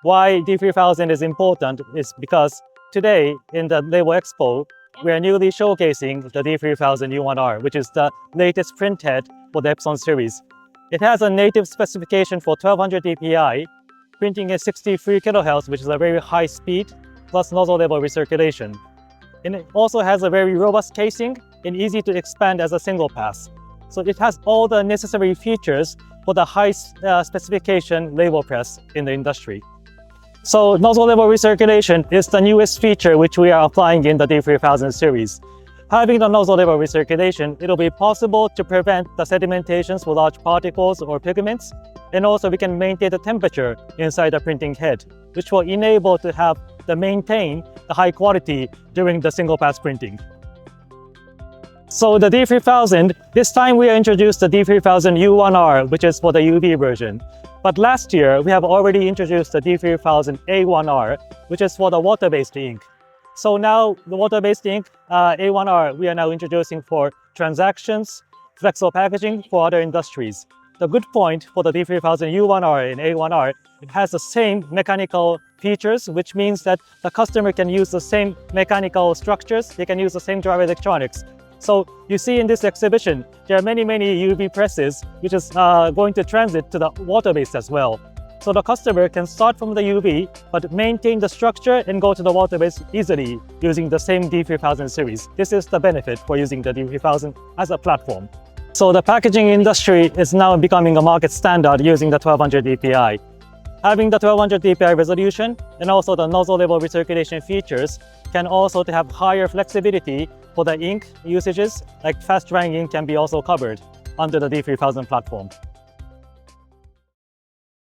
Why D3000 is important is because today in the Labelexpo, we are newly showcasing the D3000 U1R, which is the latest printhead for the Epson series. It has a native specification for 1200 dpi, printing at 63 kHz, which is a very high speed, plus nozzle level recirculation. And it also has a very robust casing and easy to expand as a single pass. So it has all the necessary features for the high specification label press in the industry. So nozzle level recirculation is the newest feature which we are applying in the D3000 series. Having the nozzle level recirculation, it will be possible to prevent the sedimentations with large particles or pigments, and also we can maintain the temperature inside the printing head, which will enable to maintain the high quality during the single pass printing. So the D3000, this time we introduced the D3000 U1R, which is for the UV version. But last year, we have already introduced the D3000 A1R, which is for the water-based ink. So now the water-based ink, A1R, we are now introducing for transactions, flexible packaging for other industries. The good point for the D3000 U1R and A1R, it has the same mechanical features, which means that the customer can use the same mechanical structures, they can use the same driver electronics. So you see in this exhibition, there are many UV presses, which is going to transit to the water-based as well. So the customer can start from the UV, but maintain the structure and go to the water-based easily using the same D3000 series. This is the benefit for using the D3000 as a platform. So the packaging industry is now becoming a market standard using the 1200 dpi. Having the 1200 dpi resolution and also the nozzle level recirculation features can also have higher flexibility for the ink usages, like fast drying ink can be also covered under the D3000 platform.